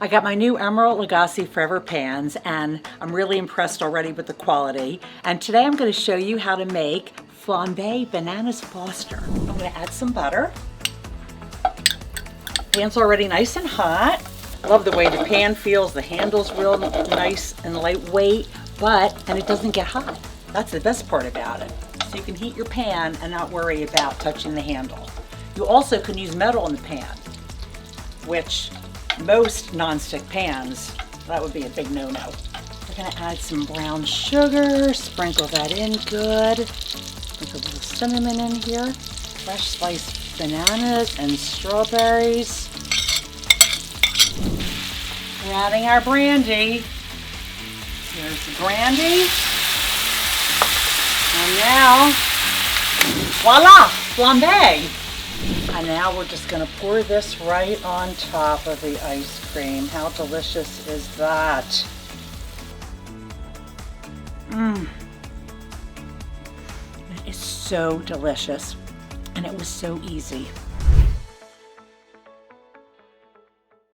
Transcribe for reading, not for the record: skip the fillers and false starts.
I got my new Emeril Lagasse Forever pans and I'm really impressed already with the quality. And today I'm going to show you how to make Flambé Bananas Foster. I'm going to add some butter. Pan's already nice and hot. I love the way the pan feels. The handle's real nice and lightweight, and it doesn't get hot. That's the best part about it. So you can heat your pan and not worry about touching the handle. You also can use metal in the pan, which most non-stick pans, that would be a big no-no. We're gonna add some brown sugar, sprinkle that in good. Sprinkle a little cinnamon in here. Fresh sliced bananas and strawberries. We're adding our brandy. Here's the brandy. And now, voila, flambe. And now we're just gonna pour this right on top of the ice cream. How delicious is that? It is so delicious, and it was so easy.